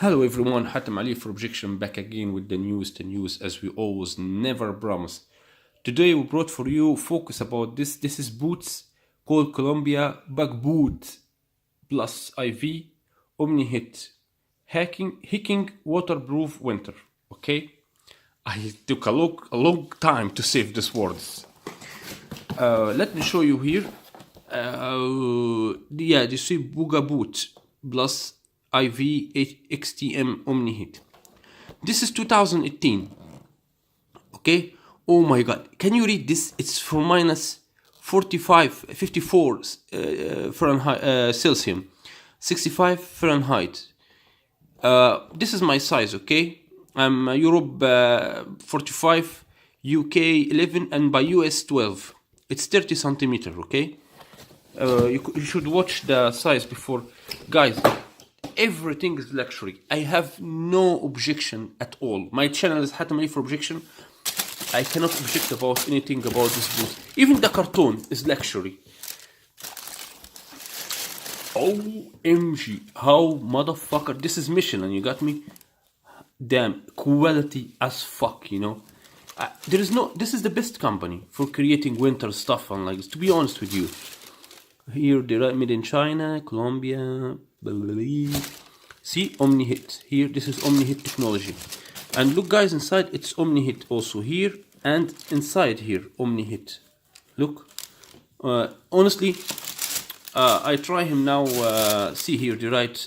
Hello everyone, Hatem Ali for Objection back again with the news as we always never promise. Today we brought for you focus about this. This is boots called Columbia Bugaboot Plus IV Omni Heat hiking waterproof winter. Okay, I took a long time to save these words. Let me show you here. You see Bugaboot Plus IV XTM Omni Heat. This is 2018. Okay. Oh my God. Can you read this? It's for minus 54 Fahrenheit Celsius, 65 Fahrenheit. This is my size. Okay. I'm Europe 45, UK 11, and by US 12. It's 30 centimeter. Okay. You should watch the size before, guys. Everything is luxury. I have no objection at all. My channel is Hatem Ali for Objection. I cannot object about anything about this booth. Even the carton is luxury. OMG. How motherfucker. This is Michelin, you got me? Damn. Quality as fuck, you know? This is the best company for creating winter stuff and like this, to be honest with you. Here they're made in China, Columbia. See, Omni Heat. Here, this is Omni Heat technology. And look, guys, inside it's Omni Heat also here, and inside here Omni Heat. Look, honestly, I try him now. See here, they write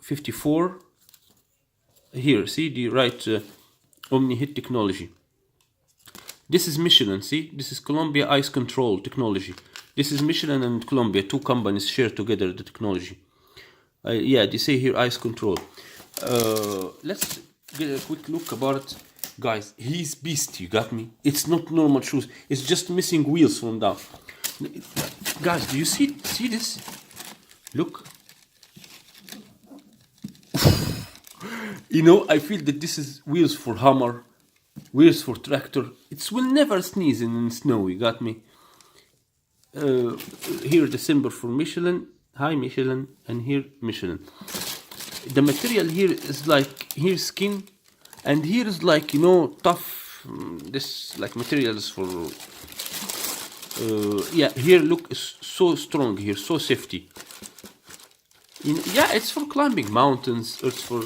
54. Here, see, they write Omni Heat technology. This is Michelin. See, this is Columbia ice control technology. This is Michelin and Columbia, two companies share together the technology. They say here ice control. Let's get a quick look about it. Guys, he's beast, you got me? It's not normal shoes. It's just missing wheels from down. Guys, do you see this? Look. You know, I feel that this is wheels for Hummer, wheels for tractor. It will never sneeze in snow, you got me? Here the symbol for Michelin, hi Michelin, and here Michelin. The material here is like, here's skin, and here is like, you know, tough, this like materials for, here look, is so strong here, so safety. It's for climbing mountains, it's for,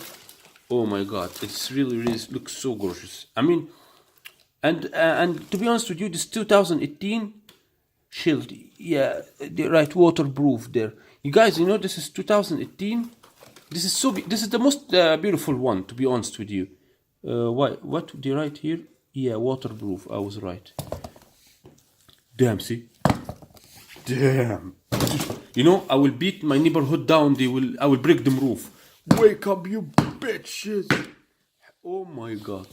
oh my God, it's really looks so gorgeous. I mean, and to be honest with you, this 2018, shield, they write waterproof there. You guys, you know, this is 2018. This is the most beautiful one, to be honest with you. What they write here? Yeah, waterproof. I was right. Damn, see? Damn. You know, I will beat my neighborhood down. I will break them roof. Wake up, you bitches! Oh my God.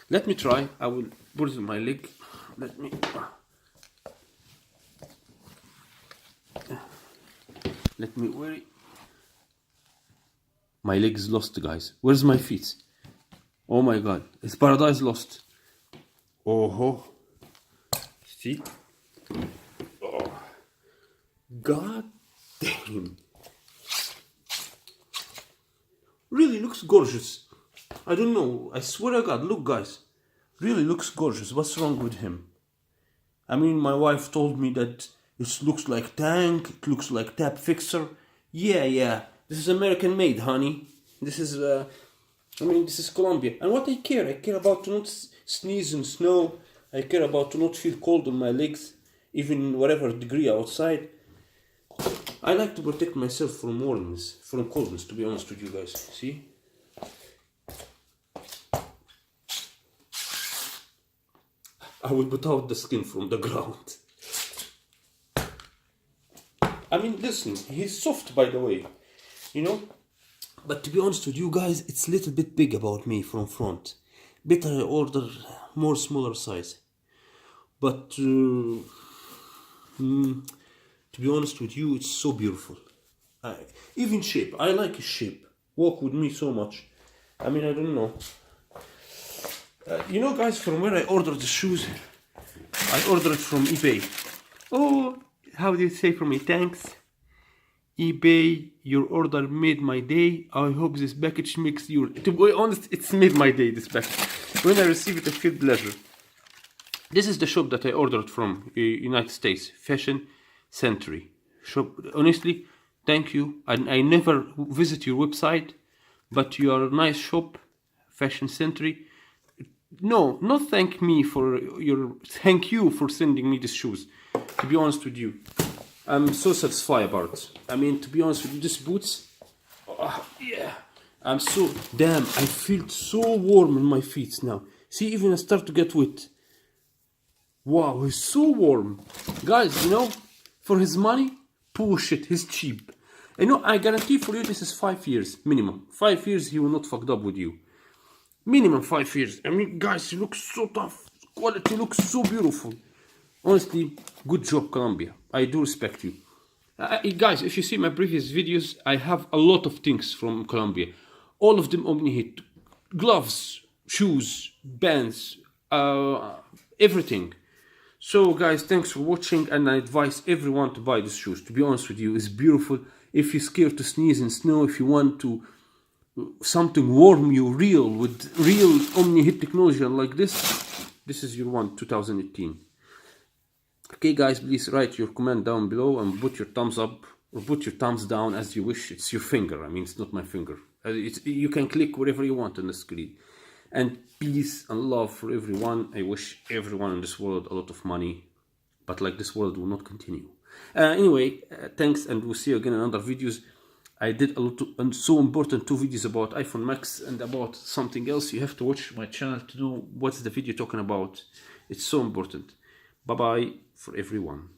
Let me try. I will put it in my leg. Let me wear it. My leg is lost, guys. Where's my feet? Oh my God. It's paradise lost. Oh. See? Oh. God damn. Really looks gorgeous. I don't know. I swear to God. Look, guys. Really looks gorgeous. What's wrong with him? I mean, my wife told me that it looks like tank, it looks like tap fixer. Yeah. This is American made, honey. This is, this is Columbia. And what I care about to not sneeze in snow. I care about to not feel cold on my legs, even whatever degree outside. I like to protect myself from warmness, from coldness, to be honest with you guys. See? I will put out the skin from the ground. I mean, listen, he's soft, by the way, you know, but to be honest with you guys, it's a little bit big about me from front. Better I order more smaller size. But to be honest with you, it's so beautiful. Even shape, I like his shape. Walk with me so much. I mean, I don't know. You know, guys, from where I ordered the shoes, I ordered it from eBay. Oh, how do you say for me? Thanks. eBay, your order made my day. I hope this package makes your... To be honest, it's made my day, this package. When I receive it, I feel pleasure. This is the shop that I ordered from, United States, Fashion Century shop. Honestly, thank you. I never visit your website, but you are a nice shop, Fashion Century. No, not thank me for your... Thank you for sending me these shoes. To be honest with you, I'm so satisfied about it. I mean, to be honest with you, these boots, yeah, I'm so, damn, I feel so warm in my feet now. See, even I start to get wet. Wow, he's so warm. Guys, you know, for his money, bullshit, he's cheap. You know, I guarantee for you this is 5 years, minimum. 5 years he will not fucked up with you. Minimum 5 years. I mean, guys, he looks so tough. Quality looks so beautiful. Honestly, good job, Columbia. I do respect you. Guys, if you see my previous videos, I have a lot of things from Columbia. All of them Omni Heat. Gloves, shoes, bands, everything. So guys, thanks for watching, and I advise everyone to buy these shoes. To be honest with you, it's beautiful. If you're scared to sneeze in snow, if you want to something warm you real, with real Omni Heat technology like this is your one, 2018. Okay guys, please write your comment down below and put your thumbs up or put your thumbs down as you wish. It's your finger, I mean, it's not my finger. You can click wherever you want on the screen. And peace and love for everyone. I wish everyone in this world a lot of money, but like this world will not continue. Anyway, thanks, and we'll see you again in other videos. I did a lot of, so important 2 videos about iPhone Max and about something else. You have to watch my channel to know what's the video talking about. It's so important. Bye bye for everyone.